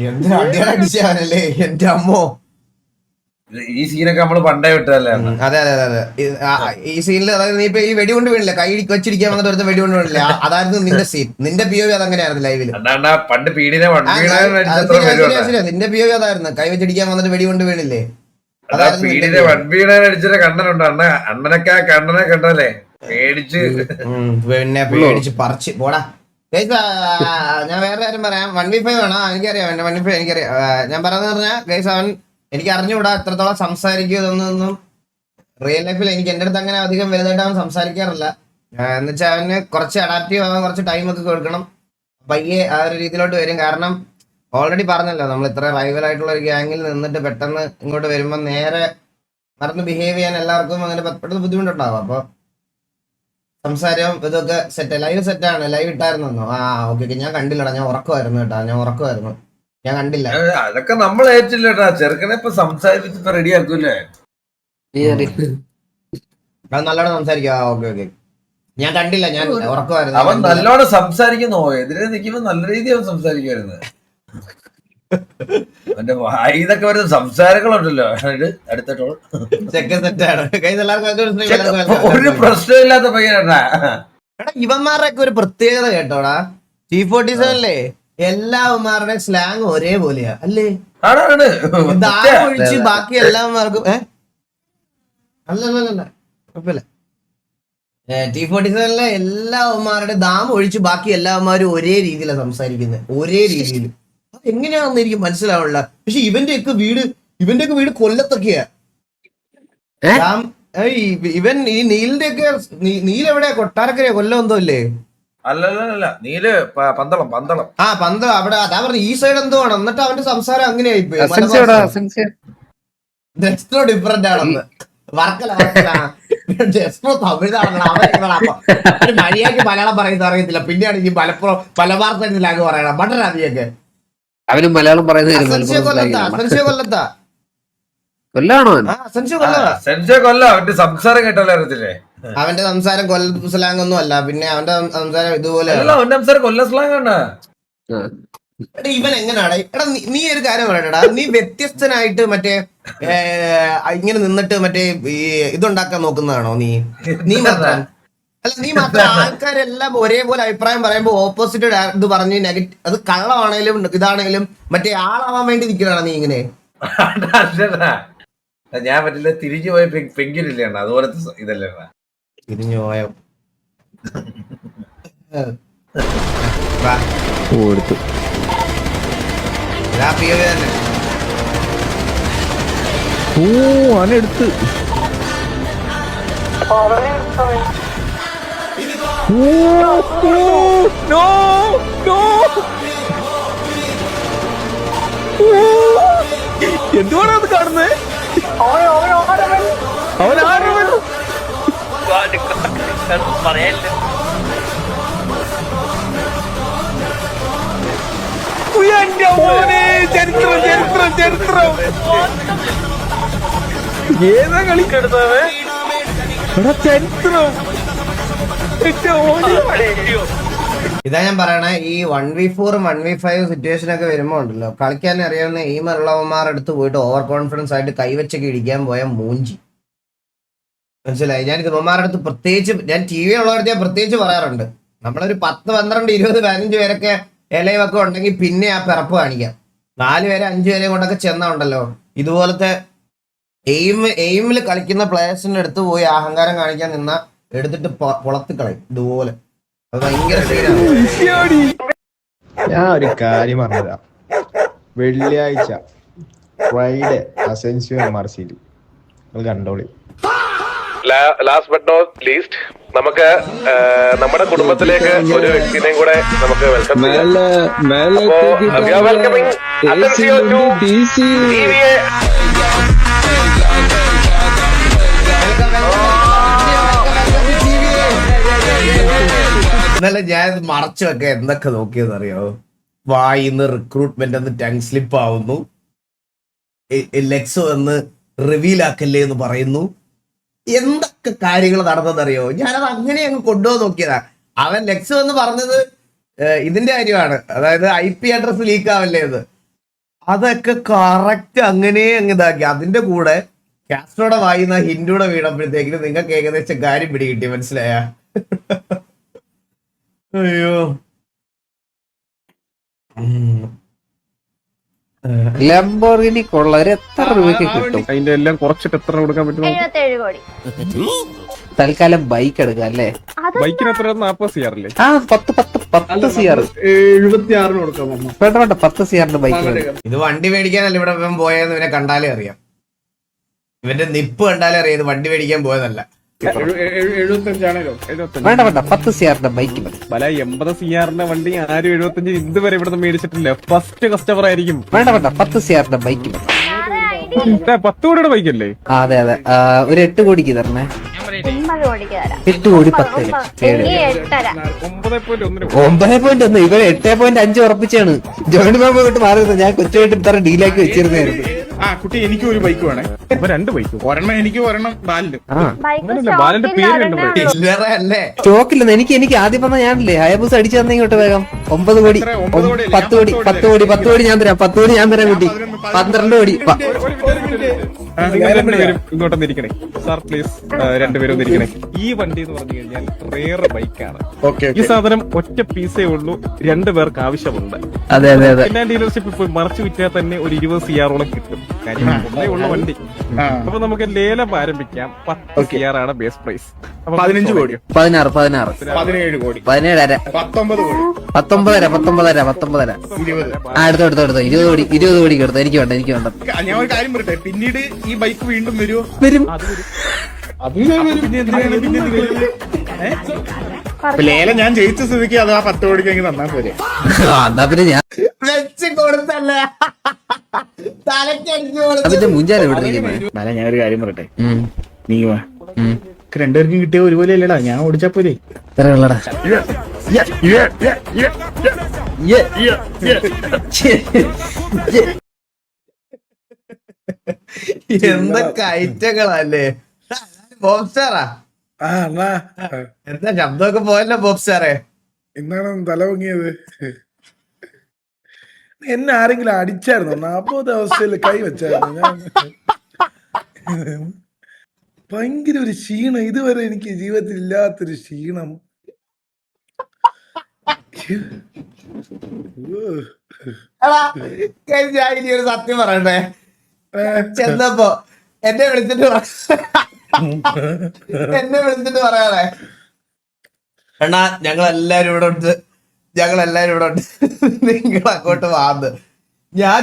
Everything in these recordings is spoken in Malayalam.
എന്തിനാ അടിയാടിച്ചാണല്ലേ എന്റെ അമ്മോ. ഈ സീനൊക്കെ നമ്മള് പണ്ടേ വിട്ടതല്ലേ? അതെ അതെ അതെ അതെ. ഈ സീനിൽ അതായത് നീ ഇപ്പൊ ഈ വെടികൊണ്ട് വീണില്ല, കൈ വെച്ചിരിക്കാൻ വന്നിട്ട് ഒരുത്ത വെടികൊണ്ട് വീണില്ല, അതായിരുന്നു നിന്റെ സീൻ. നിന്റെ POV അതങ്ങനെയായിരുന്നു ലൈവില്. പണ്ട് പീഡിനെ നിന്റെ POV അതായിരുന്നു, കൈ വെച്ചിടിക്കാൻ വന്നിട്ട് വെടികൊണ്ട് വീണില്ലേ, പീഡിനെ അടിച്ചിട്ട് കണ്ണനുണ്ട്. അണ്ണനൊക്കെ കണ്ണനെ കണ്ടല്ലേ പേടിച്ച് പിന്നെ പേടിച്ച് പറിച്ച് പോടാ. ഞാൻ വേറെ കാര്യം പറയാം. 1v5 വേണോ? എനിക്കറിയാം, എന്റെ 1v5 എനിക്കറിയാം. ഞാൻ പറയുന്നത് പറഞ്ഞാൽ ഗൈസ്, അവൻ എനിക്ക് അറിഞ്ഞുകൂടാ എത്രത്തോളം സംസാരിക്കും ഇതൊന്നും. റിയൽ ലൈഫിൽ എനിക്ക് എന്റെ അടുത്ത് അങ്ങനെ അധികം വലുതായിട്ട് അവൻ സംസാരിക്കാറില്ല. എന്ന് വെച്ചാൽ അവന് കുറച്ച് അഡാപ്റ്റീവ് ആവാൻ കുറച്ച് ടൈമൊക്കെ കൊടുക്കണം. പയ്യെ ആ ഒരു രീതിയിലോട്ട് വരും. കാരണം ഓൾറെഡി പറഞ്ഞല്ലോ, നമ്മൾ ഇത്ര റൈവൽ ഒരു ഗ്യാങ്ങിൽ നിന്നിട്ട് പെട്ടെന്ന് ഇങ്ങോട്ട് വരുമ്പോൾ നേരെ മറന്ന് ബിഹേവ് ചെയ്യാൻ എല്ലാവർക്കും അങ്ങനെ പെട്ടെന്ന് ബുദ്ധിമുട്ടുണ്ടാവും. അപ്പോൾ സംസാരം ഇതൊക്കെ സെറ്റ്. ലൈവ് സെറ്റാണ്. ലൈവ് ഇട്ടായിരുന്നു. ഓക്കെ. ഞാൻ കണ്ടില്ലടാ, ഞാൻ ഉറക്കമായിരുന്നു കേട്ടാ, ഞാൻ കണ്ടില്ല. അതൊക്കെ നമ്മൾ ഏറ്റില്ലട്ടാ. ചെറുക്കനെ ഇപ്പൊ സംസാരിച്ചിട്ട് റെഡി ആക്കൂലേ? അത് നല്ലോണം സംസാരിക്കാം. ഓക്കെ. ഞാൻ കണ്ടില്ല, ഞാൻ ഉറക്കമായിരുന്നു. അവൻ നല്ലോണം സംസാരിക്കുന്നോ, എതിരെ നിൽക്കുമ്പോ നല്ല രീതിയിൽ അവൻ സംസാരിക്കുമായിരുന്നു. അവന്റെ ഇതൊക്കെ വരുന്ന സംസാരങ്ങളുണ്ടല്ലോ അടുത്തിട്ടോ. ഒരു പ്രശ്നമില്ലാത്ത പയ്യനാ. ഇവന്മാരുടെ ഒക്കെ ഒരു പ്രത്യേകത കേട്ടോടാ. T47 എല്ലാവന്മാരുടെ സ്ലാങ് ഒരേപോലെയാ അല്ലേ? ഒഴിച്ച് ബാക്കി എല്ലാവന്മാർക്കും അല്ലല്ല കുഴപ്പമില്ല. T47 എല്ലാവന്മാരുടെ ദാമം ഒഴിച്ച് ബാക്കി എല്ലാവന്മാരും ഒരേ രീതിയിലാണ് സംസാരിക്കുന്നത്. ഒരേ രീതിയിൽ. എങ്ങനെയാണെന്ന് എനിക്ക് മനസ്സിലാവണില്ല. പക്ഷെ ഇവന്റെയൊക്കെ വീട് കൊല്ലത്തൊക്കെയാ. ഇവൻ ഈ നീലിന്റെ ഒക്കെ നീലെവിടെയാ? കൊട്ടാരക്കരയോ കൊല്ലം എന്തോ അല്ലേ? അല്ലല്ല നീല് പന്തളം. പന്തളം അവിടെ. അതാ പറഞ്ഞു ഈ സൈഡ് എന്തോ ആണ്. എന്നിട്ട് അവന്റെ സംസാരം അങ്ങനെ ആയിപ്പോയി. ഡിഫറെന്റ് ആണെന്ന്. വർക്കല തമിഴ്നാടാണ്. അവൻ മര്യാദക്ക് മലയാളം പറയുന്നത് അറിയത്തില്ല. പിന്നെയാണ് ഈ പലഭാർത്തലാഗ് പറയണം. ബട്ടനാദിയൊക്കെ അവനും മലയാളം പറയുന്നത് സംസാരം കേട്ടാലേ അറിയത്തില്ലേ? അവന്റെ സംസാരം കൊല്ല സ്ലാങ് ഒന്നും അല്ല. പിന്നെ അവന്റെ സംസാരം ഇതുപോലെ കൊല്ല സ്ലാങ് ആണ്. ഇവൻ എങ്ങനെയാണ്? എടാ നീ ഒരു കാര്യം പറയണടാ, നീ വ്യത്യസ്തനായിട്ട് മറ്റേ ഇങ്ങനെ നിന്നിട്ട് മറ്റേ ഇതുണ്ടാക്കാൻ നോക്കുന്നതാണോ നീ മാത്രം? അല്ല, നീ മാത്രം. ആൾക്കാരെല്ലാം ഒരേപോലെ അഭിപ്രായം പറയുമ്പോ ഓപ്പോസിറ്റ് ഇത് പറഞ്ഞ് നെഗറ്റീവ്, അത് കള്ളമാണേലും ഇതാണേലും മറ്റേ ആളാവാൻ വേണ്ടി നിൽക്കുന്നതാണ് നീ ഇങ്ങനെ. ഞാൻ പറ്റില്ല. തിരിഞ്ഞു പോയ പെങ്കിലില്ലേ, അതുപോലത്തെ ഇതല്ലേ തിരിഞ്ഞു പോയോ? എടുത്ത് എന്തുവാണ് അത് കാണുന്നത്? അവൻ ചരിത്രം ഏതാ കളിക്കെടുത്തത്? ചരിത്രം. ഇതാ ഞാൻ പറയണേ, ഈ 1v4 1v5 സിറ്റുവേഷൻ ഒക്കെ വരുമ്പോ ഉണ്ടല്ലോ, കളിക്കാൻ അറിയാവുന്ന എയിമുള്ളവന്മാരുടെ അടുത്ത് പോയിട്ട് ഓവർ കോൺഫിഡൻസ് ആയിട്ട് കൈവച്ചൊക്കെ ഇടിക്കാൻ പോയ മൂഞ്ചി. മനസ്സിലായി? ഞാൻ ഇവന്മാരുടെ അടുത്ത് പ്രത്യേകിച്ച്, ഞാൻ TV ഉള്ളവരുടെ ഞാൻ പ്രത്യേകിച്ച് പറയാറുണ്ട്, നമ്മളൊരു 10 12 20 15 പേരൊക്കെ ഇലയൊക്കെ ഉണ്ടെങ്കിൽ പിന്നെ ആ പിറപ്പ് കാണിക്കാം. 4 പേരെ 5 പേരെ കൊണ്ടൊക്കെ ചെന്നുണ്ടല്ലോ, ഇതുപോലത്തെ എയിമിൽ കളിക്കുന്ന പ്ലേയേഴ്സിന്റെ അടുത്ത് പോയി അഹങ്കാരം കാണിക്കാൻ നിന്ന എടുത്തിട്ട് പൊളത്തിക്കളയും ഇതുപോലെ. അത് ഭയങ്കര സീനാണ്. ഞാൻ ഒരു കാര്യം പറഞ്ഞതാ. വെള്ളിയാഴ്ച ഫ്രൈഡേ അസെൻസിയോ മാർസിലി കണ്ടോളി. ലാസ്റ്റ് ബട്ട് നോട്ട് ലീസ്റ്റ്, നമുക്ക് നമ്മുടെ കുടുംബത്തിലേക്ക് ഒരു വ്യക്തിനെയും കൂടെ നമുക്ക് വെൽക്കം ചെയ്യാം. ഇന്നലെ ഞാൻ മറച്ചു വെക്കാൻ എന്തൊക്കെ നോക്കിയെന്നറിയോ? വായിന്ന് റിക്രൂട്ട്മെന്റ് എന്ന് ടങ് സ്ലിപ്പ് ആവുന്നു, ലെക്സോ എന്ന് റിവീൽ ആക്കല്ലേ എന്ന് പറയുന്നു, എന്തൊക്കെ കാര്യങ്ങൾ നടന്നതെന്നറിയോ? ഞാനത് അങ്ങനെ അങ്ങ് കൊണ്ടുപോകാൻ നോക്കിയതാ. അവൻ ലെക്സോ എന്ന് പറഞ്ഞത് ഇതിന്റെ കാര്യമാണ്, അതായത് IP അഡ്രസ് ലീക്ക് ആവല്ലേ ഇത്, അതൊക്കെ കറക്റ്റ് അങ്ങനെ അങ്ങ് ഇതാക്കി. അതിന്റെ കൂടെ കാസ്ട്രോടെ വായിന്ന ഹിന്ദുടെ വീണപ്പോഴത്തേക്കിന് നിങ്ങൾക്ക് ഏകദേശം കാര്യം പിടികിട്ടി, മനസ്സിലായ? അയ്യോ ലംബോർഗിനി കൊള്ളവര് എത്ര രൂപയ്ക്ക് കിട്ടും? അതിന്റെ എല്ലാം കുറച്ചിട്ട് എത്ര കൊടുക്കാൻ പറ്റും? 77 കോടി. തൽക്കാലം ബൈക്ക് എടുക്കാം അല്ലേ? ബൈക്കിന് എത്ര 40 സിആറില്ലേ? ആ 10 സിആർ 76 കൊടുക്കാം. വേണ്ട 10 സിആറിന്റെ ബൈക്ക് വേണം. ഇത് വണ്ടി മേടിക്കാനല്ല ഇവിടെ ഇവൻ പോയെന്ന് ഇവനെ കണ്ടാലേ അറിയാം. ഇവന്റെ നിപ്പ് കണ്ടാലേ അറിയാം ഇത് വണ്ടി മേടിക്കാൻ പോയതല്ല. 75 വേണ്ട 10 സിആറിന്റെ ബൈക്ക് മതി. പല 80 സിആറിന്റെ വണ്ടി ആരും 75 ഇതുവരെ ഇവിടെ മേടിച്ചിട്ടില്ല. ഫസ്റ്റ് കസ്റ്റമർ ആയിരിക്കും. വേണ്ട 10 സിആറിന്റെ ബൈക്ക് മതി. 10 കോടിയുടെ ബൈക്കല്ലേ? അതെ ഒരു 8 കോടിക്ക് തരണേ. 9 കോടിക്ക് തരാം. 8 കോടി 10 എനിക്ക് 8.5. 9.1 9.1 ഇവര് 8.5 ഉറപ്പിച്ചാണ്. ജോയിന്റ് ബാബു വിട്ട് മാറുന്നത് ഞാൻ കൊച്ചുമായിട്ട് ഇത്ര ഡീലാക്കി വെച്ചിരുന്നായിരുന്നു. കുട്ടി എനിക്ക് ഒരു ബൈക്ക് വേണേ. അപ്പൊ 2 ബൈക്ക്, ഒരെണ്ണം എനിക്ക് ഒരെണ്ണം ബാലിന്. ബൈക്ക് ബാലന്റെ പേര് കണ്ടു. ചില്ലറ അല്ലേ? സ്റ്റോക്കില്ലെന്ന് എനിക്ക് ആദ്യം പറഞ്ഞ ഞാനില്ലേ ഹയബൂസ അടിച്ചു തന്നെ ഇങ്ങോട്ട് വേഗം. 9 കോടി 10 കോടി ഞാൻ തരാം. 10 കോടി ഞാൻ തരാം കുട്ടി. 12 കോടി നിങ്ങൾ രണ്ടുപേരും ഇങ്ങോട്ടൊന്ന് ഇരിക്കണേ സാർ, പ്ലീസ്. രണ്ടുപേരും ഒന്ന് ഇരിക്കണേ. ഈ വണ്ടി എന്ന് പറഞ്ഞു കഴിഞ്ഞാൽ റെയർ ബൈക്കാണ്. ഈ സാധനം ഒറ്റ പീസേ ഉള്ളൂ, 2 പേർക്ക് ആവശ്യമുണ്ട്. അതെ എല്ലാ ഡീലർഷിപ്പ് ഇപ്പോൾ മറച്ചു വിറ്റാൽ തന്നെ ഒരു 20 സിആറോളം കിട്ടും. കാര്യം ഒന്നേ ഉള്ള വണ്ടി. അപ്പൊ നമുക്ക് ലേലം ആരംഭിക്കാം. 10 സിആറാണ് ബേസ് പ്രൈസ്. 15 കോടി 16 17 കോടി 17 19 കോടി 19 എടുത്തോ 20 കോടിക്ക് എടുത്തോ. എനിക്ക് വേണ്ട ഞാൻ ഒരു കാര്യം പറയട്ടെ, പിന്നീട് ഈ ബൈക്ക് വീണ്ടും വരുമോ? വരും. ലേലം ഞാൻ ജയിച്ച സ്ഥിതിക്ക് അത് ആ 10 കോടിക്ക് തന്നാ പോരെ. എന്നാ പിന്നെ ഞാൻ വെച്ച് കൊടുത്തല്ലേ തലക്കടിച്ചു അതിന്റെ മുഞ്ചാല ഇവിടെ ഇരിക്കുന്നത്. ഞാൻ ഒരു കാര്യം പറയട്ടെ, നീ വാ. രണ്ടുപേർക്കും കിട്ടിയ ഒരുപോലെ അല്ലടാ, ഞാൻ ഓടിച്ചാ പോരെ. ഇത്ര ഉള്ളടാ. എന്തൊക്കെ ഐറ്റങ്ങളല്ലേ ബോബ് സ്റ്റാറാ? എന്താ ശബ്ദമൊക്കെ പോയല്ലോ ബോബ് സ്റ്റാറെ. എന്താണ് തല പൊങ്ങിയത്? എന്നെ ആരെങ്കിലും അടിച്ചായിരുന്നു? 40 അവസ്ഥയിൽ കൈ വെച്ചായിരുന്നു ഞാൻ. ഭയങ്കര ഒരു ക്ഷീണം, ഇതുവരെ എനിക്ക് ജീവിതത്തിൽ ഇല്ലാത്തൊരു ക്ഷീണം. ഞാൻ ഇനി ഒരു സത്യം പറയണ്ടേ? ചെന്നപ്പോ എന്നെ വിളിച്ചിട്ട് പറയാതെ, അണ്ണാ ഞങ്ങളെല്ലാരും ഇവിടെ ഉണ്ട്, നിങ്ങൾ അങ്ങോട്ട് വാന്ന്. ഞാൻ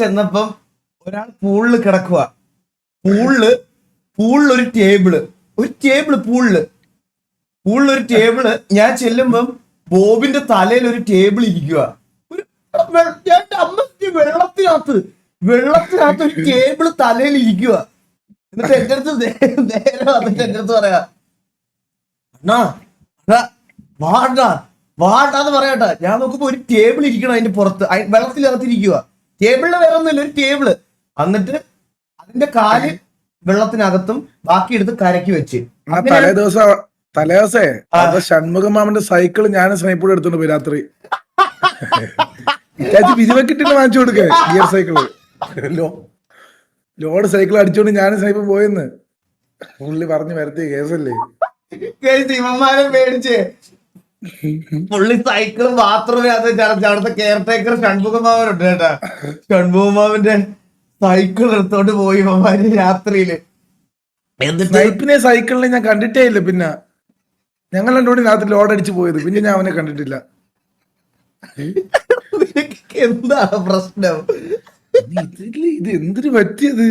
ചെന്നപ്പം ഒരാൾ പൂളില് കിടക്കുക. പൂളിലൊരു ടേബിള് ഞാൻ ചെല്ലുമ്പം ബോബിന്റെ തലയിൽ ഒരു ടേബിൾ ഇരിക്കുക. വെള്ളത്തിനകത്ത് ഒരു ടേബിള് തലയിൽ ഇരിക്കുക. എന്നിട്ട് എന്റെ അടുത്ത് നേരെ വന്നിട്ട് എന്റെ അടുത്ത് പറയാ, അണ്ണാ വാണ്ടാന്ന് പറയാട്ടാ. ഞാൻ നോക്കുമ്പോ ഒരു ടേബിൾ ഇരിക്കണം അതിന്റെ പുറത്ത്, വെള്ളത്തിനകത്തിരിക്കുക. ടേബിളിന് വേറെ ഒന്നുമില്ല, ഒരു ടേബിള്. എന്നിട്ട് അതിന്റെ കാല് വെള്ളത്തിനകത്തും ബാക്കി എടുത്ത് കരക്കി വെച്ച്. തലേദിവസേ ഷൺമുഖ മാമന്റെ സൈക്കിള് ഞാനും സ്നൈപ്പോട് എടുത്തോണ്ട് പോയി രാത്രി. പിരിവെക്കിട്ടിട്ട് വാങ്ങിച്ചു കൊടുക്കേ ഗിയർ സൈക്കിള്. ലോഡ് സൈക്കിൾ അടിച്ചോണ്ട് ഞാനും സ്നൈപ്പ് പോയെന്ന് പുള്ളി പറഞ്ഞു വരത്തിയ കേസല്ലേ. ഇവന്മാരെ മേടിച്ച് പുള്ളി സൈക്കിള് ബാത്റൂമിൽ അവിടുത്തെ കെയർ ടേക്കർ ഷൺമുഖമാവനുണ്ട് കേട്ടാ. ഷൺമുഖമാവന്റെ സൈക്കിൾ എടുത്തോണ്ട് പോയി ഇവന്മാര് രാത്രിയില്. സ്നൈപ്പിനെ സൈക്കിളിനെ ഞാൻ കണ്ടിട്ടേ ഇല്ല. പിന്നെ ഞങ്ങൾ രണ്ടുകൂടി രാത്രി ലോഡ് അടിച്ചു പോയത്, പിന്നെ ഞാൻ അവനെ കണ്ടിട്ടില്ല. എന്താണ് പ്രശ്നം? ഇത് എന്തിനു പറ്റിയത്?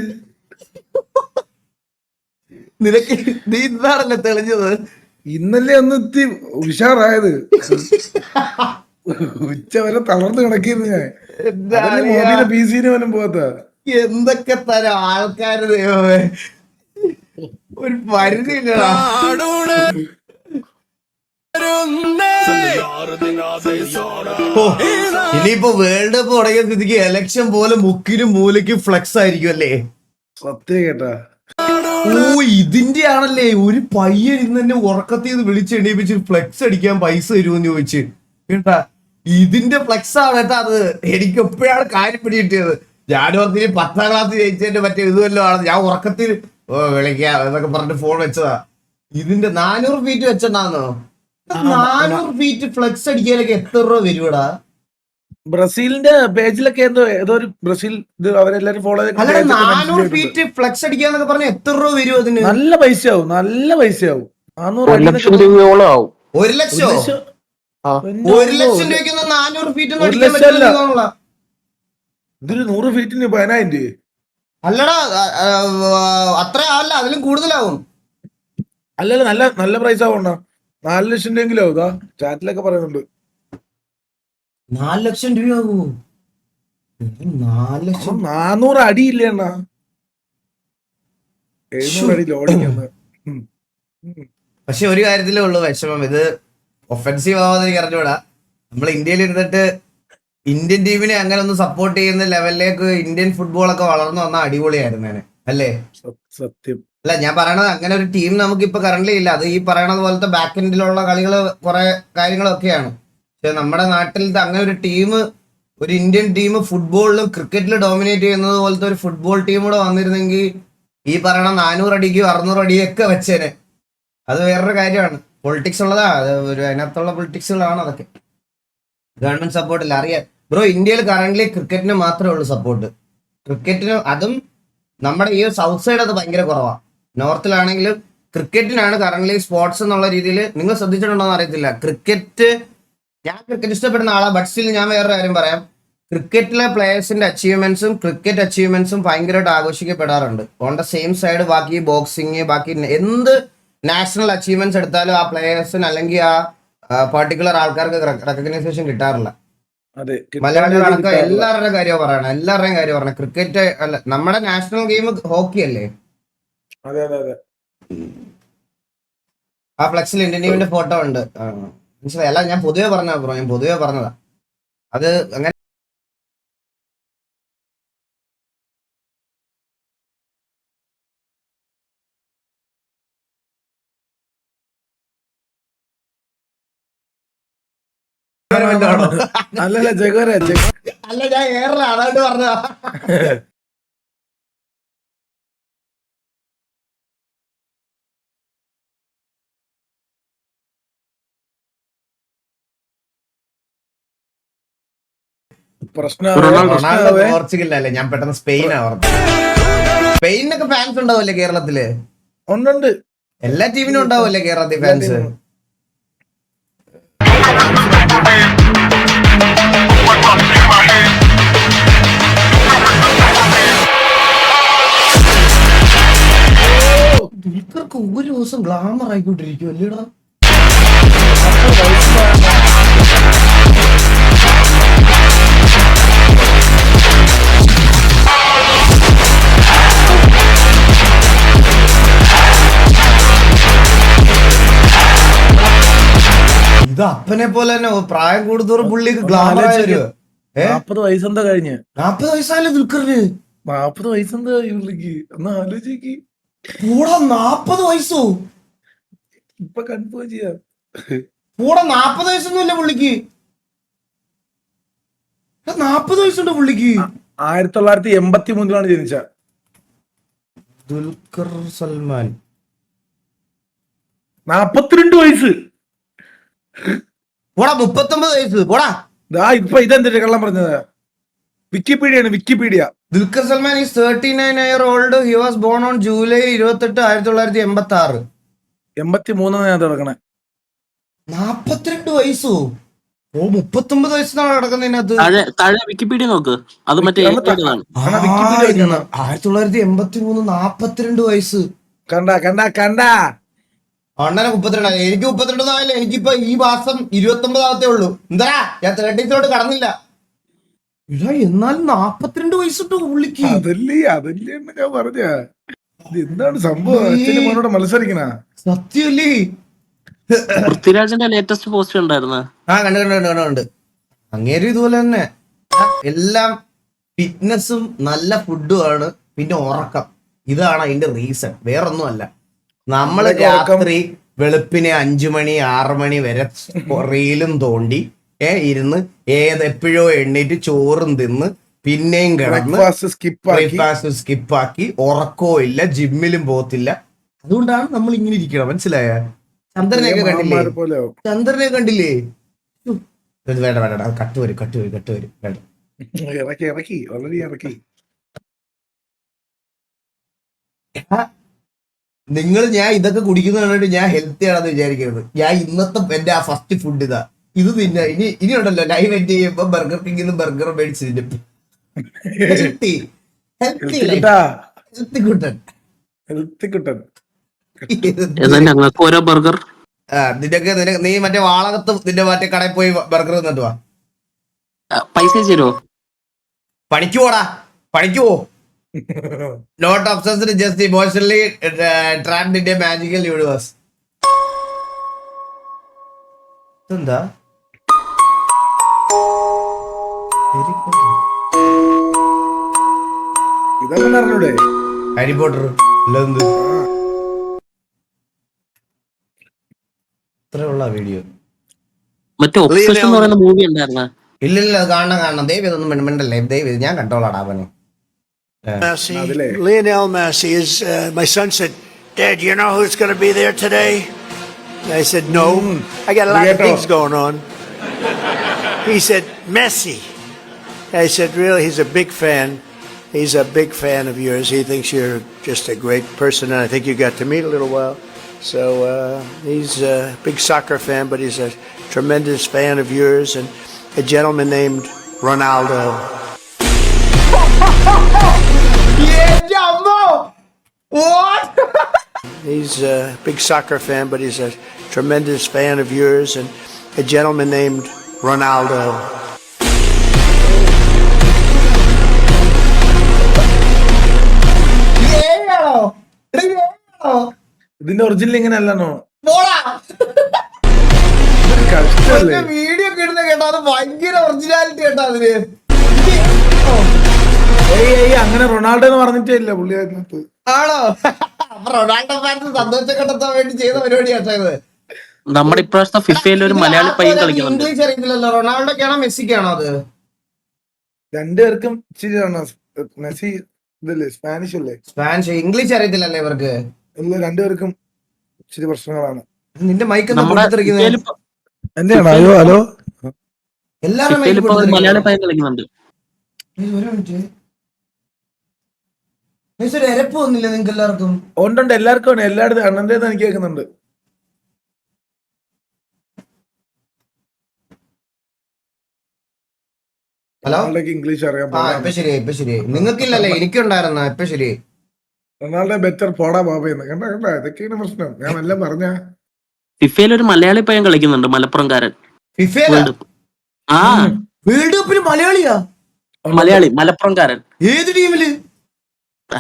നിനക്ക് നീ ഇന്നാണല്ലേ തെളിഞ്ഞത്? ഇന്നലെ ഒന്ന് എത്തി ഉഷാറായത്. ഉച്ച വരെ തളർന്ന് കിടക്കിയിരുന്നു ഞാൻ. PC പോലും പോകാത്ത എന്തൊക്കെ തരം ആൾക്കാര് ദൈവമേ, ഒരു പരിധി ഇല്ലടാ. ഇനിയിപ്പോ വേൾഡ് കപ്പ് തുടങ്ങിയ സ്ഥിതിക്ക് എലക്ഷൻ പോലെ മുക്കിനും മൂലയ്ക്കും ഫ്ലെക്സ് ആയിരിക്കും അല്ലേ? സത്യം കേട്ടാ. ഓ ഇതിന്റെ ആണല്ലേ ഒരു പയ്യൻ ഇന്ന് തന്നെ ഉറക്കത്തിൽ നിന്ന് വിളിച്ചെണീപ്പിച്ച് ഫ്ലെക്സ് അടിക്കാൻ പൈസ തരുമെന്ന് ചോദിച്ചു കേട്ടാ. ഇതിന്റെ ഫ്ലെക്സ് ആണ് കേട്ടാ അത്. എനിക്ക് എപ്പോഴാണ് കാര്യം പിടികിട്ടിയത്. ഞാനോർത്തിന് 10ാം ക്ലാസ് ജയിച്ചതിന്റെ മറ്റേ ഇതുവല്ലോ ആണ്. ഞാൻ ഉറക്കത്തിൽ വിളിക്കാം എന്നൊക്കെ പറഞ്ഞിട്ട് ഫോൺ വെച്ചതാ. ഇതിന്റെ 400 ഫീറ്റ് വെച്ചിട്ടാന്നോ? 400 ഫീറ്റ് ഫ്ലെക്സ് അടിക്കാനൊക്കെ എത്ര രൂപ വരുവടാ? ബ്രസീലിന്റെ പേജിലൊക്കെ ഏതോ ഒരു ബ്രസീൽ ഇത് അവരെല്ലാരും ഫോളോ അല്ല 400 ഫീറ്റ് ഫ്ലെക്സ് അടിക്കാന്നൊക്കെ പറഞ്ഞ എത്ര രൂപ വരും അതിന്? നല്ല പൈസയാവും 400 1 ലക്ഷം രൂപയോളം ആവും. 1 ലക്ഷോ? 1 ലക്ഷം രൂപയ്ക്കൊന്നും 400 ഫീറ്റ് ഒന്നും 1 അടിക്കാൻ ലക്ഷം അല്ല. പറ്റില്ല. ഇതൊരു 100 ഫീറ്റിന് 10,000 രൂപ. അല്ലടാ അത്ര ആവല്ല, അതിലും കൂടുതലാവും. അല്ലല്ല നല്ല പ്രൈസ് ആവണ്ട. 4 ലക്ഷം രൂപയെങ്കിലും ആവുക ചാറ്റിലൊക്കെ പറയുന്നുണ്ട്. 4 ലക്ഷം രൂപയാവൂ? 4 ലക്ഷം 400 അടിയില്ലേ അണ്ണാ? 700 അടി ലോഡിങ്. പക്ഷെ ഒരു കാര്യത്തിലേ ഉള്ളൂ വിഷമം. ഇത് ഒഫൻസീവ് ആവാതെ എനിക്ക് അറിഞ്ഞൂടാ. നമ്മൾ ഇന്ത്യയിൽ ഇരുന്നിട്ട് ഇന്ത്യൻ ടീമിനെ അങ്ങനെ ഒന്ന് സപ്പോർട്ട് ചെയ്യുന്ന ലെവലിലേക്ക് ഇന്ത്യൻ ഫുട്ബോൾ ഒക്കെ വളർന്നു വന്ന അടിപൊളിയായിരുന്നേനെ അല്ലേ? സത്യം. അല്ല ഞാൻ പറയണത് അങ്ങനെ ഒരു ടീം നമുക്ക് ഇപ്പൊ കറന്റ് ഇല്ല. അത് ഈ പറയണത് പോലത്തെ ബാക്ക് എൻഡിലുള്ള കളികൾ കുറെ കാര്യങ്ങളൊക്കെയാണ്. പക്ഷെ നമ്മുടെ നാട്ടിൽ അങ്ങനെ ഒരു ടീം, ഒരു ഇന്ത്യൻ ടീം ഫുട്ബോളിലും ക്രിക്കറ്റിലും ഡോമിനേറ്റ് ചെയ്യുന്നത് പോലത്തെ ഒരു ഫുട്ബോൾ ടീം കൂടെ വന്നിരുന്നെങ്കിൽ ഈ പറയണ 400 അടിക്കും 600 അടിയൊക്കെ വെച്ചേനെ. അത് വേറൊരു കാര്യമാണ്. പൊളിറ്റിക്സ് ഉള്ളതാ, അത് ഒരു അതിനകത്തുള്ള പൊളിറ്റിക്സുകളാണ് അതൊക്കെ. ഗവൺമെന്റ് സപ്പോർട്ട് ഇല്ല അറിയാം ബ്രോ. ഇന്ത്യയിൽ കറന്റ് ക്രിക്കറ്റിന് മാത്രമേ ഉള്ളൂ സപ്പോർട്ട്. ക്രിക്കറ്റിന് അതും നമ്മുടെ ഈ സൗത്ത് സൈഡ് അത് ഭയങ്കര കുറവാണ്. നോർത്തിലാണെങ്കിലും ക്രിക്കറ്റിനാണ് കറന്റ് സ്പോർട്സ് എന്നുള്ള രീതിയിൽ. നിങ്ങൾ ശ്രദ്ധിച്ചിട്ടുണ്ടോന്ന് അറിയത്തില്ല. ക്രിക്കറ്റ്, ഞാൻ ക്രിക്കറ്റ് ഇഷ്ടപ്പെടുന്ന ആളാണ്. ബട്ട് സ്റ്റിൽ ഞാൻ വേറൊരു കാര്യം പറയാം. ക്രിക്കറ്റിലെ പ്ലേയേഴ്സിന്റെ അച്ചീവ്മെന്റ്സും ക്രിക്കറ്റ് അച്ചീവ്മെന്റ്സും ഭയങ്കരമായിട്ട് ആഘോഷിക്കപ്പെടാറുണ്ട്. ഓൺ ദ സെയിം സൈഡ് ബാക്കി ബോക്സിങ്, ബാക്കി എന്ത് നാഷണൽ അച്ചീവ്മെന്റ്സ് എടുത്താലും ആ പ്ലേയേഴ്സിന് അല്ലെങ്കിൽ ആ പർട്ടിക്കുലർ ആൾക്കാർക്ക് റെക്കഗ്നൈസേഷൻ കിട്ടാറില്ല. മലയാളികളടക്കം എല്ലാവരുടെയും കാര്യം പറയണം. ക്രിക്കറ്റ് അല്ല, നമ്മുടെ നാഷണൽ ഗെയിം ഹോക്കി അല്ലേ? ആ ഫ്ലെക്സിൽ ഇന്ത്യൻ ടീമിന്റെ ഫോട്ടോ ഉണ്ട്. മനസ്സിലായി? അല്ല ഞാൻ പൊതുവെ പറഞ്ഞതാ ബ്രോ, ഞാൻ പൊതുവെ പറഞ്ഞതാ. അത് അങ്ങനെ അല്ലല്ല ജഗോര അല്ല ഞാൻ ഏറെ അതായിട്ട് പറഞ്ഞതാ. റൊണാൾഡോ പോർച്ചുഗലല്ലേ? ഞാൻ പെട്ടെന്ന് സ്പെയിനാ പറഞ്ഞത്. സ്പെയിനൊക്കെ ഫാൻസ് ഉണ്ടാവല്ലേ കേരളത്തില്? ഉണ്ട്. എല്ലാ ടീമിനും ഉണ്ടാവല്ലേ കേരളത്തിൽ ഫാൻസ്? ദുൽഖർക്ക് ഒരു ദിവസം ഗ്ലാമർ ആയിക്കൊണ്ടിരിക്കും അല്ലേടാ? ഇത് അപ്പനെ പോലെ തന്നെ പ്രായം കൂടുതോറും പുള്ളിക്ക് ഗ്ലാമർ ആയി വരുമോ? 40 വയസ്സെന്താ കഴിഞ്ഞ്? 40 വയസ്സായല്ലേ ദുൽഖറിന്? 40 വയസ്സെന്താ പുള്ളിക്ക്? ഒന്ന് ആലോചിക്ക്. കൂടെ 40 വയസ്സോ? ഇപ്പൊ കൺഫേം ചെയ്യാം. കൂടെ 40 വയസ്സൊന്നും ഇല്ല പുള്ളിക്ക്. 40 വയസ്സുണ്ട് പുള്ളിക്ക്. 1983 ജനിച്ച ദുൽഖർ സൽമാൻ. 42 വയസ്സ്. പോടാ 39 വയസ്സ് പോടാ. ഇപ്പൊ ഇതെന്തിന്റെ കള്ളം പറഞ്ഞത്? Wikipedia. Dulquer Salman is 39-year-old. He was born on July 28, 1986. 83 ഞാൻ തുടങ്ങണേ. 42 വയസ്സോ? ഓ 39 വയസ്സാണ് കിടക്കുന്നതിനകത്ത്. താഴെ വിക്കിപീഡിയ നോക്ക്. അത് മറ്റേ 1983 42 വയസ്സ്. കണ്ട അണ്ണനെ 32. എനിക്ക് 32 ആയില്ല. എനിക്കിപ്പോ ഈ മാസം 29 ഉള്ളൂ. എന്താ ഞാൻ 30 കടന്നില്ല. ഇല്ല എന്നാലും 42 വയസ്സിട്ടു പുള്ളിക്ക്. അതല്ലേ ഞാൻ പറഞ്ഞ എന്താണ് സംഭവം? അച്ഛനും മോനോട് മത്സരിക്കണ സത്യല്ലേ? പൃഥ്വിരാജിന്റെ ലേറ്റസ്റ്റ് പോസ്റ്റ് ഉണ്ടായിരുന്ന കണ്ട് അങ്ങേരും ഇതുപോലെ തന്നെ. എല്ലാം ഫിറ്റ്നസും നല്ല ഫുഡും ആണ്. പിന്നെ ഉറക്കം. ഇതാണ് അതിന്റെ റീസൺ, വേറൊന്നുമല്ല. നമ്മൾ ഉറക്കം. രാത്രി വെളുപ്പിനെ 5 മണി 6 മണി വരെ റീലും തോണ്ടി ഇരുന്ന് എപ്പോഴോ എണ്ണീറ്റ് ചോറും തിന്ന് പിന്നെയും കിടന്ന് ബ്രേക്ക്ഫാസ്റ്റ് സ്കിപ്പാക്കി ഉറക്കവും ഇല്ല, ജിമ്മിലും പോകത്തില്ല. അതുകൊണ്ടാണ് നമ്മൾ ഇങ്ങനെ ഇരിക്കണം, മനസ്സിലായ? ചന്ദ്രനെയൊക്കെ കണ്ടില്ലേ? ചന്ദ്രനെ കണ്ടില്ലേ? വേണ്ട വേണ്ട, കട്ട് വരും വേണ്ട. ഇറക്കി നിങ്ങൾ ഞാൻ ഇതൊക്കെ കുടിക്കുന്ന കണ്ടിട്ട് ഞാൻ ഹെൽത്തി ആണെന്ന് വിചാരിക്കരുത്. ഞാൻ ഇന്നത്തെ എന്റെ ആ ഫസ്റ്റ് ഫുഡ് ഇതാ. ഇത് തിന്ന ഇനി ഉണ്ടല്ലോ ലൈവ് എൻഡ് ചെയ്യുമ്പോ ബർഗർ കിങ്ങിന്ന് ബർഗർ മേടിച്ച് തിന്നും. ഞങ്ങൾക്ക് ഓരോ ബർഗർ. നിനക്ക് നീ മറ്റേ വാളകത്ത് നിന്റെ മറ്റേ കടയിൽ പോയി ബർഗർ തിന്നിട്ട് വാ. പൈസ തരുമോ? പണിക്ക് പോടാ, പണിക്ക് പോ. Not obsessed, just emotionally trapped in a magical universe. എന്താ ഇതൊക്കെ അറിഞ്ഞൂടെ? ഹാരി പോട്ടർ അല്ലെന്ത് ഇത്രയുള്ള വീഡിയോ? മറ്റേ ഒബ്സഷൻ എന്ന് പറയുന്ന മൂവി ഉണ്ടായിരുന്ന? ഇല്ലില്ല, അത് കാണണം. ദയവ് ഇതൊന്നും മിണ്ടല്ലേ, ദയവ് ഞാൻ കണ്ടോളാടാ അവനെ. Messi, Lionel Messi is. My son said, "Dad, you know who's going to be there today?" I said, "No, I got a lot of things going on." He said, "Messi." I said, "Really?" He's a big fan. He's a big fan of yours. He thinks you're just a great person, and I think you got to meet a little while. So he's a big soccer fan, but he's a tremendous fan of yours, and a gentleman named Ronaldo. What? He's a big soccer fan, but he's a tremendous fan of yours, and a gentleman named Ronaldo. ഇതിന്റെ ഒറിജിനൽ ഇങ്ങനെ അല്ലെന്നോ? വീഡിയോ കിട്ടുന്ന കേട്ടോ, അത് ഭയങ്കര ഒറിജിനാലിറ്റി കേട്ടോ അതിന്. അങ്ങനെ റൊണാൾഡോ എന്ന് പറഞ്ഞിട്ടേ ഇല്ല പുള്ളി അതിനകത്ത്. ആണോ? റൊണാൾഡോ ഫാൻസ് സന്തോഷം കണ്ടെത്താൻ വേണ്ടി ചെയ്ത പരിപാടിയാട്ടോ ഇത്. നമ്മുടെ ഇപ്രാവശ്യത്തെ ഫിഫയിൽ ഒരു മലയാളി പയ്യൻ കളിക്കുന്നുണ്ട്. ഇംഗ്ലീഷ് അറിയത്തില്ലല്ലോ. റൊണാൾഡോക്കാണോ മെസ്സിക്കാണോ അത്? രണ്ടുപേർക്കും മെസ്സി ഇതല്ലേ, സ്പാനിഷ് അല്ലേ? സ്പാനിഷ്, ഇംഗ്ലീഷ് അറിയത്തില്ലല്ലേ ഇവർക്ക്? ഇല്ല, രണ്ടുപേർക്കും ഇച്ചിരി പ്രശ്നങ്ങളാണ്. നിന്റെ മൈക്ക് എന്റെയാണോ? ഹലോ, എല്ലാവരും മലയാളി പയ്യൻ കളിക്കുന്നുണ്ട്. ഒരു എരപ്പ് വന്നില്ല നിങ്ങൾക്ക് എല്ലാവർക്കും? ഉണ്ട്, എല്ലാവർക്കും ആണ്. എല്ലായിടത്തും അണ്ണന്റെ എനിക്ക് കേൾക്കുന്നുണ്ട്. ഹലോ, ഇംഗ്ലീഷ് അറിയാം. ഇപ്പൊ ശരിയായി. നിങ്ങൾക്കില്ലല്ലേ? എനിക്കുണ്ടായിരുന്ന. ഇപ്പൊ ശരി. റൊണാൾഡോ ബെറ്റർ പോടാ ബാബയെന്ന് കണ്ട. ഇതൊക്കെയാണ് പ്രശ്നം. ഞാൻ എല്ലാം പറഞ്ഞ ഫിഫയിൽ ഒരു മലയാളി പയ്യൻ കളിക്കുന്നുണ്ട്, മലപ്പുറംകാരൻ. ആ, വേൾഡ് കപ്പിൽ മലയാളിയാ? മലയാളി മലപ്പുറംകാരൻ. ഏത് ടീമില്?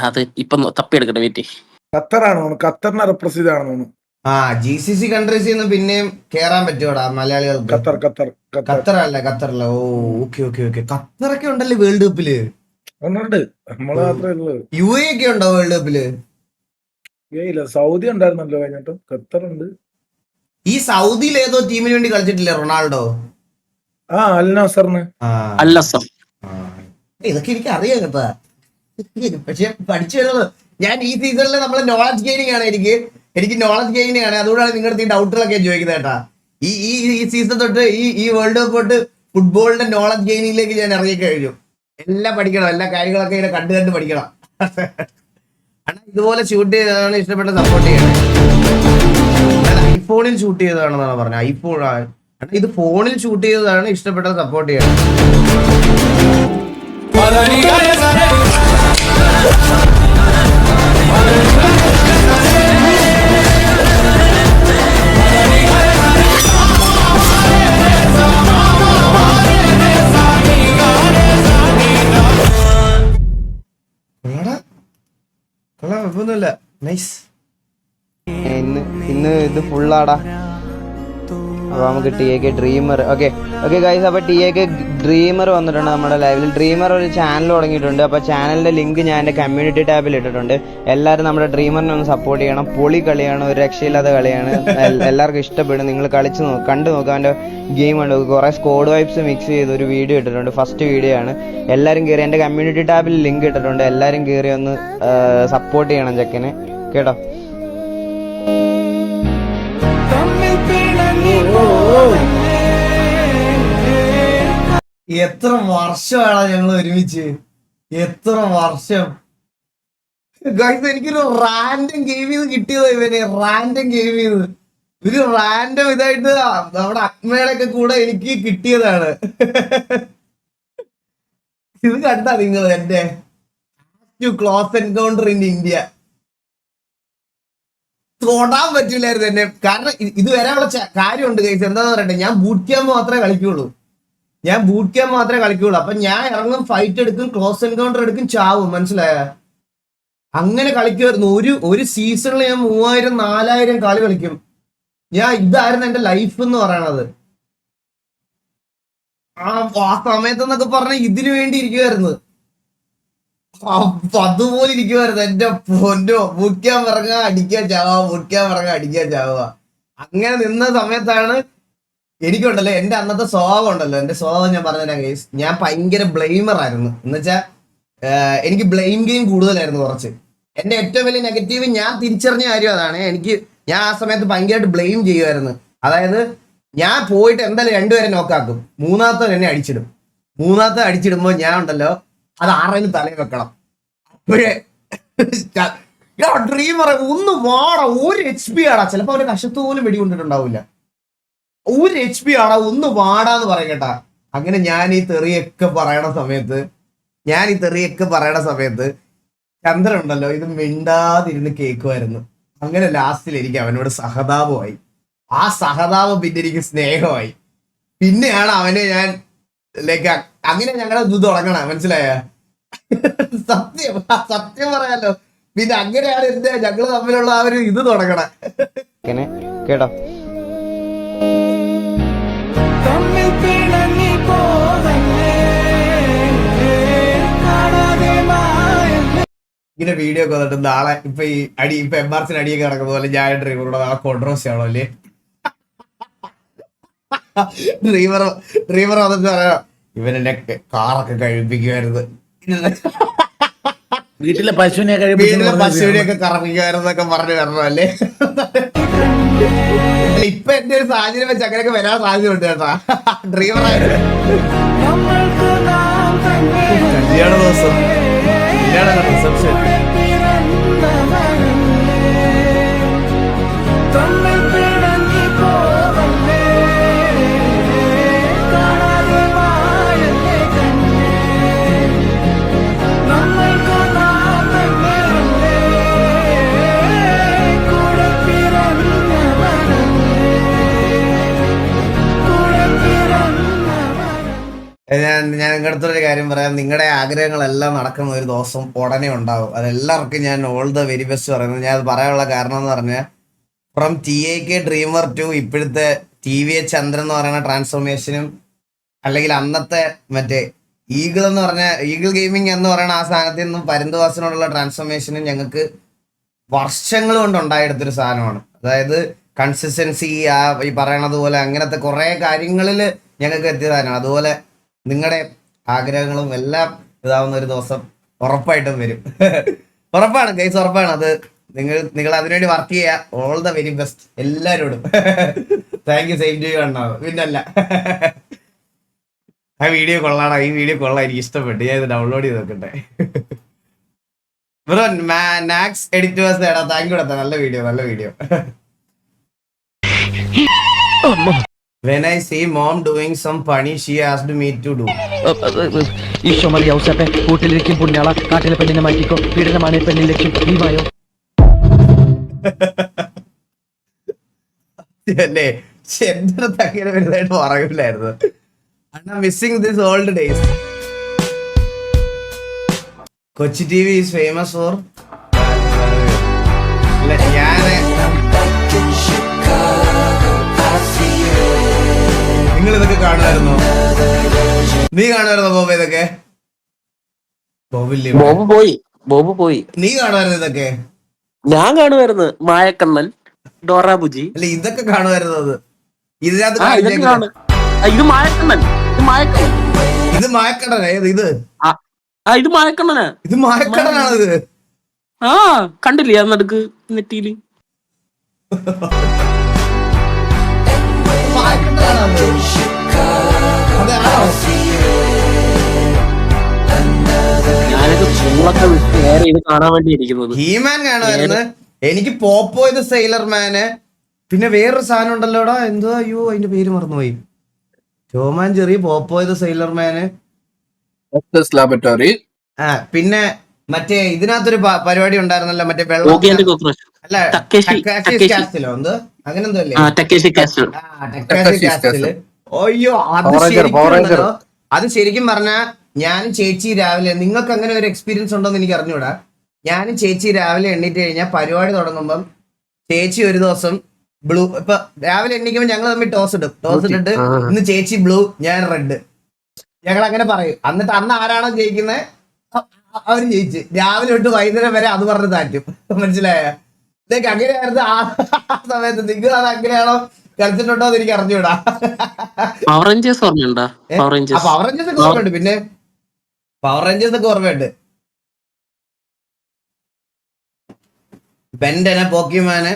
അത് ഇപ്പൊ തപ്പിയെടുക്കട്ടെ, വെയിറ്റ്. ഖത്തറാണോ? ഖത്തറിനെ റെപ്രസെന്റ് ആണെന്ന്. GCC കൺട്രീസിൽ നിന്ന് പിന്നെയും കേറാൻ പറ്റുമോടാ മലയാളികൾക്ക്? ഖത്തറല്ല. ഓ, ഓക്കെ. ഖത്തറൊക്കെ ഉണ്ടല്ലേ വേൾഡ് കപ്പില്? ഉണ്ട്, നമ്മള് മാത്രമേ ഉള്ളൂ. UAE ഒക്കെ ഉണ്ടോ വേൾഡ് കപ്പില്? ഇല്ല, സൗദി ഉണ്ടായിരുന്നല്ലോ കഴിഞ്ഞിട്ട്. ഖത്തറുണ്ട്. ഈ സൗദിയിൽ ഏതോ ടീമിന് വേണ്ടി കളിച്ചിട്ടില്ലേ റൊണാൾഡോ? അൽ നസറിന്. ഇതൊക്കെ എനിക്ക് അറിയാം കേട്ടാ, പക്ഷെ പഠിച്ചു വരുന്നത് ഞാൻ ഈ സീസണില് നമ്മള് നോളജ് ഗെയിനിങ് ആണ്. എനിക്ക് നോളജ് ഗെയിനിങ് ആണ്. അതുകൊണ്ടാണ് നിങ്ങളുടെ ഈ ഡൗട്ടുകളൊക്കെ ചോദിക്കുന്നത് കേട്ടാ. ഈ സീസൺ തൊട്ട് ഈ വേൾഡ് കപ്പ് തൊട്ട് ഫുട്ബോളിന്റെ നോളജ് ഗെയിനിങ്ങിലേക്ക് ഞാൻ ഇറങ്ങി കഴിഞ്ഞു. എല്ലാം പഠിക്കണം, എല്ലാ കാര്യങ്ങളൊക്കെ ഇങ്ങനെ കണ്ട് പഠിക്കണം. അണ്ണാ ഇതുപോലെ ഷൂട്ട് ചെയ്തതാണ് ഇഷ്ടപ്പെട്ട സപ്പോർട്ട് ചെയ്യണം. ഐഫോണിൽ ഷൂട്ട് ചെയ്തതാണെന്നാണ് പറഞ്ഞത്. ഐഫോൺ ഇത് ഫോണിൽ ഷൂട്ട് ചെയ്തതാണ് ഇഷ്ടപ്പെട്ട സപ്പോർട്ട് ചെയ്യണം. കുഴപ്പമൊന്നുമില്ല, നൈസ്. ഇന്ന് ഇത് ഫുള്ളാടാ. അപ്പോൾ നമുക്ക് TAK ഡ്രീമർ ഓക്കെ ഗൈസ്. അപ്പോൾ TAK ഡ്രീമർ വന്നിട്ടുണ്ട് നമ്മുടെ ലൈവിൽ. ഡ്രീമർ ഒരു ചാനൽ തുടങ്ങിയിട്ടുണ്ട്. അപ്പോൾ ചാനലിൻ്റെ ലിങ്ക് ഞാൻ എൻ്റെ കമ്മ്യൂണിറ്റി ടാബിൽ ഇട്ടിട്ടുണ്ട്. എല്ലാവരും നമ്മുടെ ഡ്രീമറിനെ ഒന്ന് സപ്പോർട്ട് ചെയ്യണം. പൊളി കളിയാണ്, ഒരു രക്ഷയില്ലാത്ത കളിയാണ്. എല്ലാവർക്കും ഇഷ്ടപ്പെടും. നിങ്ങൾ കണ്ടു നോക്കുക. അവൻ്റെ ഗെയിം ഉണ്ട്. കുറേ സ്കോഡ് വൈബ്സ് മിക്സ് ചെയ്ത് ഒരു വീഡിയോ ഇട്ടിട്ടുണ്ട്. ഫസ്റ്റ് വീഡിയോ ആണ്. എല്ലാവരും കയറി എൻ്റെ കമ്മ്യൂണിറ്റി ടാബിൽ ലിങ്ക് ഇട്ടിട്ടുണ്ട്. എല്ലാവരും കയറി ഒന്ന് സപ്പോർട്ട് ചെയ്യണം ചെക്കനെ കേട്ടോ. എത്ര വർഷമാണ് ഞങ്ങൾ ഒരുമിച്ച്, എത്ര വർഷം ഗൈസ്. എനിക്കൊരു റാൻഡം ഗെയിം ചെയ്ത് കിട്ടിയതോ ഇവന്, റാൻഡം ഗെയിം ചെയ്ത് ഒരു റാൻഡം ഇതായിട്ട് നമ്മുടെ അക്മയുടെ കൂടെ എനിക്ക് കിട്ടിയതാണ്. ഇത് കണ്ടാ നിങ്ങൾ എന്റെ ക്ലോസ് എൻകൗണ്ടർ ഇൻ ഇന്ത്യ തൊടാൻ പറ്റില്ലായിരുന്നു എന്നെ. കാരണം ഇത് വരാനുള്ള കാര്യമുണ്ട് ഗൈസ്. എന്താന്ന് പറയട്ടെ, ഞാൻ ബൂട്ട് ക്യാമ്പ് മാത്രമേ കളിക്കുള്ളൂ. അപ്പൊ ഞാൻ ഇറങ്ങും, ഫൈറ്റ് എടുക്കും, ക്ലോസ് എൻകൗണ്ടർ എടുക്കും, ചാവും. മനസ്സിലായ? അങ്ങനെ കളിക്കുമായിരുന്നു. ഒരു സീസണിൽ ഞാൻ 3000-4000 കളി കളിക്കും. ഇതായിരുന്നു എന്റെ ലൈഫ് എന്ന് പറയണത്. ആ സമയത്ത് എന്നൊക്കെ പറഞ്ഞ ഇതിനു വേണ്ടി ഇരിക്കുമായിരുന്നു. അതുപോലെ ഇരിക്കുമായിരുന്നു. എന്റെ പൊന്നോ, മുറിക്കാൻ പറഞ്ഞ അടിക്കാൻ ചാവുക. അങ്ങനെ നിന്ന സമയത്താണ് എനിക്കുണ്ടല്ലോ എന്റെ അന്നത്തെ സ്വഭാവം ഉണ്ടല്ലോ. എന്റെ സ്വഭാവം ഞാൻ പറഞ്ഞുതരാം ഗൈസ്. ഞാൻ ഭയങ്കര ബ്ലെയിമർ ആയിരുന്നു. എന്നുവെച്ചാ എനിക്ക് ബ്ലെയിം ഗെയിം കൂടുതലായിരുന്നു കുറച്ച്. എന്റെ ഏറ്റവും വലിയ നെഗറ്റീവ് ഞാൻ തിരിച്ചറിഞ്ഞ കാര്യം അതാണ്. ഞാൻ ആ സമയത്ത് ഭയങ്കരമായിട്ട് ബ്ലെയിം ചെയ്യുമായിരുന്നു. അതായത് ഞാൻ പോയിട്ട് എന്തായാലും 2 പേരെ നോക്കാക്കും, 3-ാമത്തെ എന്നെ അടിച്ചിടുമ്പോൾ ഞാൻ ഉണ്ടല്ലോ അത് 6 തലയിൽ വെക്കണം. അപ്പോഴേ ഡ്രീമർ ഒന്ന് വാടാ, 1 HP ആടാ. ചിലപ്പോ അവന്റെ കശത്ത് പോലും വെടികൊണ്ടിട്ടുണ്ടാവില്ല. 1 HP ആടാ, ഒന്ന് വാടാന്ന് പറയും കേട്ടാ. അങ്ങനെ ഞാൻ ഈ തെറിയൊക്കെ പറയണ സമയത്ത് ചന്ദ്രൻ ഉണ്ടല്ലോ ഇത് മിണ്ടാതിരുന്ന് കേൾക്കുമായിരുന്നു. അങ്ങനെ ലാസ്റ്റിൽ എനിക്ക് അവനോട് സഹതാപമായി. ആ സഹതാപം പിന്നെ എനിക്ക് സ്നേഹമായി. പിന്നെയാണ് അവനെ ഞാൻ അങ്ങനെ ഞങ്ങളുടെ ഇത് തുടങ്ങണ. മനസ്സിലായ? സത്യം പറയാലോ. പിന്നെ അങ്ങനെയാണ് ഞങ്ങള് തമ്മിലുള്ള ആ ഒരു ഇത് തുടങ്ങണ കേട്ടോ. ഇങ്ങനെ വീഡിയോ ഒക്കെ വന്നിട്ട് നാളെ ഇപ്പൊ MRC അടിയൊക്കെ നടക്കുന്ന പോലെ ഞാൻ ഡ്രൈവറോട് നാളെ കോൺട്രവേഴ്സി ആണോ അല്ലേ? ഡ്രൈവർ വന്നിട്ട് പറയാം ഇവനെന്നെ കാറൊക്കെ കഴിപ്പിക്കുമായിരുന്നു, വീട്ടിലെ പശുവിനെയൊക്കെ കറപ്പിക്കുമായിരുന്നൊക്കെ പറഞ്ഞു വരണം അല്ലേ? ഇപ്പൊ എന്റെ ഒരു സാഹചര്യം വെച്ച് അങ്ങനെയൊക്കെ വരാൻ സാധ്യത ഉണ്ട് കേട്ടാ. ഡ്രൈവറായിരുന്നു കല്യാണ ദിവസം റിസപ്ഷൻ. ഞാൻ നിങ്ങളുടെ അടുത്തൊരു കാര്യം പറയാം. നിങ്ങളുടെ ആഗ്രഹങ്ങളെല്ലാം നടക്കുന്ന ഒരു ദിവസം ഉടനെ ഉണ്ടാവും. അതെല്ലാവർക്കും ഞാൻ ഓൾ ദ വെരി ബെസ്റ്റ് പറയുന്നത്. ഞാൻ അത് പറയാനുള്ള കാരണം എന്ന് പറഞ്ഞാൽ ഫ്രം TAK ഡ്രീമർ ടു ഇപ്പോഴത്തെ TVA ചന്ദ്രൻ എന്ന് പറയുന്ന ട്രാൻസ്ഫോർമേഷനും, അല്ലെങ്കിൽ അന്നത്തെ മറ്റേ ഈഗിൾ ഗെയിമിംഗ് എന്ന് പറയുന്ന ആ സാധനത്തിൽ നിന്നും പരുന്തുവാസിനോടുള്ള ട്രാൻസ്ഫോർമേഷനും ഞങ്ങൾക്ക് വർഷങ്ങൾ കൊണ്ട് ഉണ്ടായെടുത്തൊരു സാധനമാണ്. അതായത് കൺസിസ്റ്റൻസി, ഈ പറയണത് പോലെ അങ്ങനത്തെ കുറെ കാര്യങ്ങളിൽ ഞങ്ങൾക്ക് എത്തിയ സാധനമാണ്. അതുപോലെ നിങ്ങളുടെ ആഗ്രഹങ്ങളും എല്ലാം ഇതാവുന്ന ഒരു ദിവസം ഉറപ്പായിട്ടും വരും. ഉറപ്പാണ് ഗൈസ്, ഉറപ്പാണ്. അത് നിങ്ങൾ അതിനുവേണ്ടി വർക്ക് ചെയ്യുക. ഓൾ ദ വെരി ബെസ്റ്റ് എല്ലാവരോടും. Thank you. Same to you അണ്ണാ. പിന്നല്ല, ആ വീഡിയോ കൊള്ളാടാ, ഈ വീഡിയോ കൊള്ളാം, എനിക്ക് ഇഷ്ടപ്പെട്ടു. ഞാൻ ഇത് ഡൗൺലോഡ് ചെയ്ത് നോക്കട്ടെ. ബ്രോ നാക്സ് എഡിറ്റേഴ്സ് ഏടാ, താങ്ക് യു. നല്ല video. When I see mom doing some funny, she asked me to do. കൂട്ടിലിരിക്കും പുണ്യാള, കാട്ടിലെ പെണ്ണിനെ മാറ്റിക്കോ, പീഡനമാണ് പെണ്ണിൻ ലക്ഷ്യം, നീവായോ അല്ലേ? എന്റെ അടുത്ത് അങ്ങനെ വലുതായിട്ട് പറയൂലായിരുന്നു. Missing this old days. Kochi TV is famous for ഞാൻ നിങ്ങൾ ഇതൊക്കെ കാണുമായിരുന്നോ? നീ കാണുമായിരുന്നോ ബോബ ഇതൊക്കെ? ബോബില്ലേ? ബോബ് പോയി നീ കാണുമായിരുന്നു ഇതൊക്കെ? ഞാൻ കാണുമായിരുന്നു. മായക്കണ്ണൻ, ഡോറാബുജി. അല്ല ഇതൊക്കെ കാണുമായിരുന്നത് ഇതിനകത്ത് ഇതൊക്കെ കാണും. ഇത് മായക്കണ്ണൻ. ഇത് മായക്കടന ഏത് ഇത്? ഇത് മായക്കണ്ണനാ. ഇത് മായക്കടനാണ് ഇത്. കണ്ടില്ലേ ആ നടുക്ക് നെറ്റിയില്? ഞാനൊക്കെ സ്കൂളൊക്കെ വിട്ട് വേറെ ഇത് കാണാൻ വേണ്ടി ഇരിക്കുന്നത്. ഹീമാൻ കാണുമായിരുന്നു. എനിക്ക് പോപ്പോ ഇത് സെയിലർമാന്, പിന്നെ വേറൊരു സാധനം ഉണ്ടല്ലോടാ, എന്തോ അയ്യോ അതിന്റെ പേര് മറന്നുപോയി. ടോമാൻ ജെറി, പോപ്പോ ഇത് സെയിലർമാന്, ലാബറട്ടറി. പിന്നെ മറ്റേ ഇതിനകത്തൊരു പരിപാടി ഉണ്ടായിരുന്നല്ലോ, മറ്റേ വെള്ളം അല്ല കാസ്റ്റിലോ എന്തോ അങ്ങനെ എന്തോ അല്ലേ? കാസ്റ്റില്. അയ്യോ അത് ശരിക്കും പറഞ്ഞാ ഞാനും ചേച്ചി രാവിലെ, നിങ്ങൾക്ക് അങ്ങനെ ഒരു എക്സ്പീരിയൻസ് ഉണ്ടോന്ന് എനിക്ക് അറിഞ്ഞൂടാ. ഞാനും ചേച്ചി രാവിലെ എണ്ണീറ്റ് കഴിഞ്ഞാൽ പരിപാടി തുടങ്ങുമ്പം ചേച്ചി ഒരു ദിവസം ബ്ലൂ, ഇപ്പൊ രാവിലെ എണ്ണിക്കുമ്പോൾ ഞങ്ങൾ തമ്മിൽ ടോസ് ഇട്ടിട്ട് ഇന്ന് ചേച്ചി ബ്ലൂ ഞാൻ റെഡ്, ഞങ്ങൾ അങ്ങനെ പറയും. എന്നിട്ട് അന്ന് ആരാണോ ജയിക്കുന്നത് അവര് ജയിച്ച് രാവിലെ തൊട്ട് വൈകുന്നേരം വരെ അത് പറഞ്ഞ് താറ്റും. മനസ്സിലായ? ഇതൊക്കെ അങ്ങനെയായിരുന്നു ആ സമയത്ത്. നിങ്ങൾ അത് അങ്ങനെയാണോ കളിച്ചിട്ടുണ്ടോ എന്ന് എനിക്ക് അറിഞ്ഞൂടാ. പവർ റേഞ്ചേഴ്സ് ഓർമ്മയുണ്ട്. ഒക്കെ ഓർമ്മയുണ്ട്. പിന്നെ പവർ റേഞ്ചേഴ്സ് ഒക്കെ ഓർമ്മയുണ്ട്. ബെൻഡന, പോക്കിമാന്